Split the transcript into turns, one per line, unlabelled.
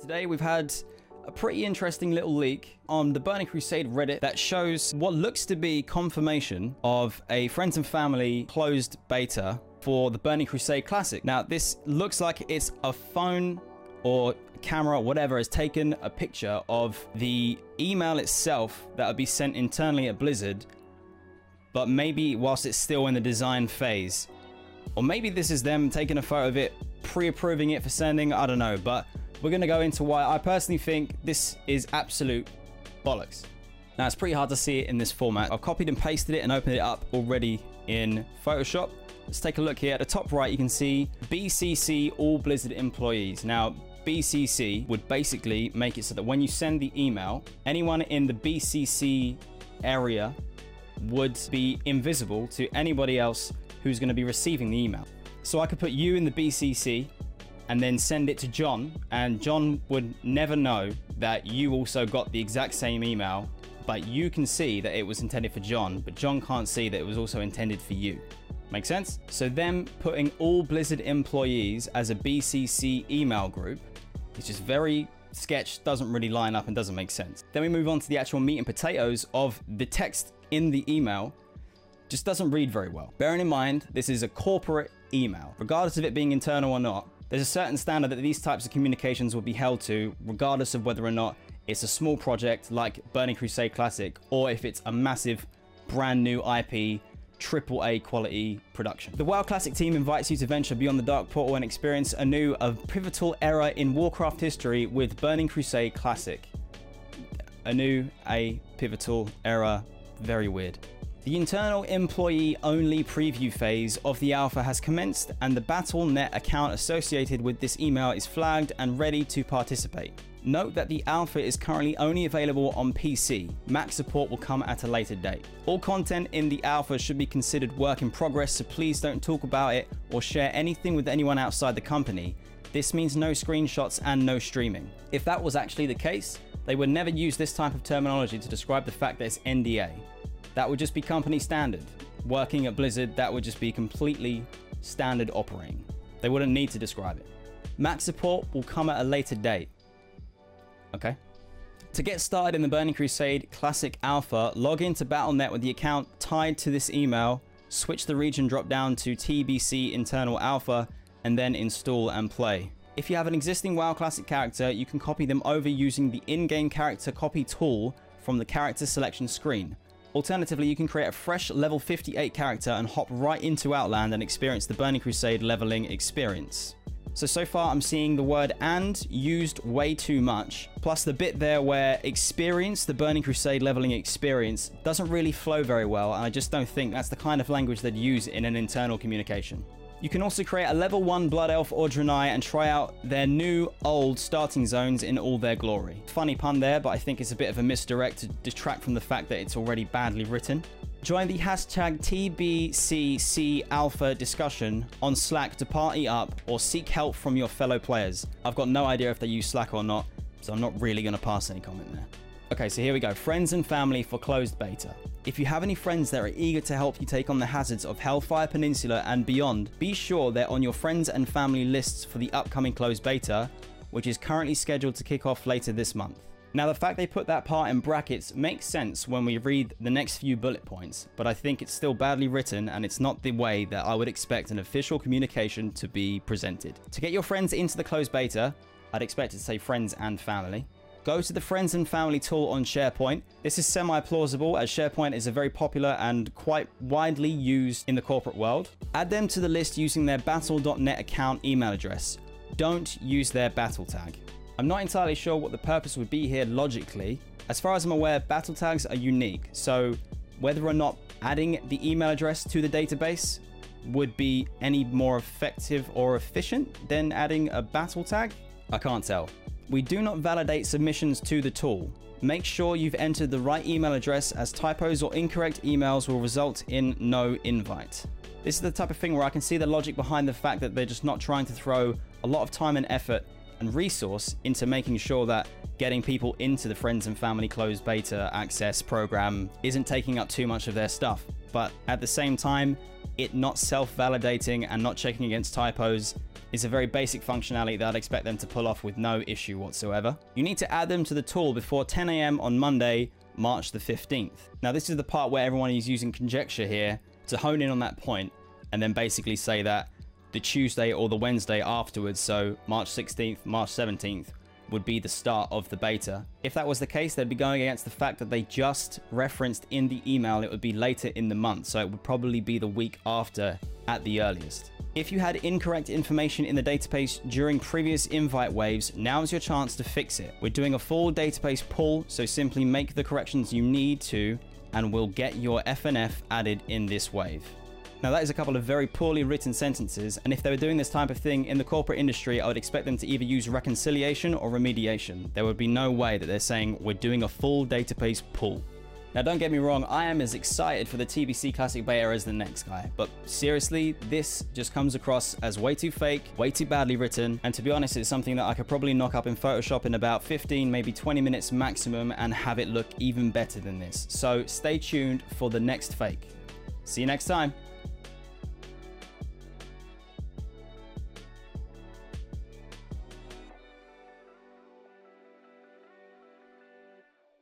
Today we've had a pretty interesting little leak on the Burning Crusade Reddit that shows what looks to be confirmation of a friends and family closed beta for the Burning Crusade Classic. Now this looks like it's a phone or camera, whatever, has taken a picture of the email itself that would be sent internally at Blizzard, but maybe whilst it's still in the design phase. Or maybe this is them taking a photo of it, pre-approving it for sending, I don't know, but we're going to go into why I personally think this is absolute bollocks. Now, it's pretty hard to see it in this format. I've copied and pasted it and opened it up already in Photoshop. Let's take a look here. At the top right, you can see BCC all Blizzard employees. Now, BCC would basically make it so that when you send the email, anyone in the BCC area would be invisible to anybody else who's going to be receiving the email. So I could put you in the BCC and then send it to John, and John would never know that you also got the exact same email, but you can see that it was intended for John, but John can't see that it was also intended for you. Make sense? So them putting all Blizzard employees as a BCC email group is just very sketch, doesn't really line up and doesn't make sense. Then we move on to the actual meat and potatoes of the text in the email. Just doesn't read very well. Bearing in mind, this is a corporate email. Regardless of it being internal or not, there's a certain standard that these types of communications will be held to, regardless of whether or not it's a small project like Burning Crusade Classic, or if it's a massive brand new IP, AAA quality production. The WoW Classic team invites you to venture beyond the Dark Portal and experience a pivotal era in Warcraft history with Burning Crusade Classic. A pivotal era, very weird. The internal employee-only preview phase of the alpha has commenced, and the Battle.net account associated with this email is flagged and ready to participate. Note that the alpha is currently only available on PC. Mac support will come at a later date. All content in the alpha should be considered work in progress, so please don't talk about it or share anything with anyone outside the company. This means no screenshots and no streaming. If that was actually the case, they would never use this type of terminology to describe the fact that it's NDA. That would just be company standard. Working at Blizzard, that would just be completely standard operating. They wouldn't need to describe it. Mac support will come at a later date. Okay. To get started in the Burning Crusade Classic Alpha, log into Battle.net with the account tied to this email, switch the region drop down to TBC Internal Alpha, and then install and play. If you have an existing WoW Classic character, you can copy them over using the in-game character copy tool from the character selection screen. Alternatively, you can create a fresh level 58 character and hop right into Outland and experience the Burning Crusade leveling experience. So far I'm seeing the word "and" used way too much, plus the bit there where experience the Burning Crusade leveling experience doesn't really flow very well, and I just don't think that's the kind of language they'd use in an internal communication. You can also create a level 1 Blood Elf or Draenei and try out their new, old starting zones in all their glory. Funny pun there, but I think it's a bit of a misdirect to detract from the fact that it's already badly written. Join the hashtag TBCC Alpha discussion on Slack to party up or seek help from your fellow players. I've got no idea if they use Slack or not, so I'm not really going to pass any comment there. Okay, so here we go. Friends and family for closed beta. If you have any friends that are eager to help you take on the hazards of Hellfire Peninsula and beyond, be sure they're on your friends and family lists for the upcoming closed beta, which is currently scheduled to kick off later this month. Now, the fact they put that part in brackets makes sense when we read the next few bullet points, but I think it's still badly written and it's not the way that I would expect an official communication to be presented. To get your friends into the closed beta, I'd expect it to say friends and family. Go to the Friends and Family tool on SharePoint. This is semi-plausible as SharePoint is a very popular and quite widely used in the corporate world. Add them to the list using their Battle.net account email address. Don't use their battle tag. I'm not entirely sure what the purpose would be here logically. As far as I'm aware, battle tags are unique, so whether or not adding the email address to the database would be any more effective or efficient than adding a battle tag, I can't tell. We do not validate submissions to the tool. Make sure you've entered the right email address, as typos or incorrect emails will result in no invite. This is the type of thing where I can see the logic behind the fact that they're just not trying to throw a lot of time and effort and resource into making sure that getting people into the Friends and Family closed beta access program isn't taking up too much of their stuff. But at the same time, it not self-validating and not checking against typos is a very basic functionality that I'd expect them to pull off with no issue whatsoever. You need to add them to the tool before 10 AM on Monday, March the 15th. Now this is the part where everyone is using conjecture here to hone in on that point and then basically say that the Tuesday or the Wednesday afterwards, so March 16th, March 17th, would be the start of the beta. If that was the case, they'd be going against the fact that they just referenced in the email it would be later in the month, so it would probably be the week after at the earliest. If you had incorrect information in the database during previous invite waves, now's your chance to fix it. We're doing a full database pull, so simply make the corrections you need to, and we'll get your FNF added in this wave. Now that is a couple of very poorly written sentences, and if they were doing this type of thing in the corporate industry, I would expect them to either use reconciliation or remediation. There would be no way that they're saying we're doing a full database pull. Now don't get me wrong, I am as excited for the TBC Classic beta as the next guy, but seriously, this just comes across as way too fake, way too badly written, and to be honest, it's something that I could probably knock up in Photoshop in about 15, maybe 20 minutes maximum and have it look even better than this. So stay tuned for the next fake. See you next time.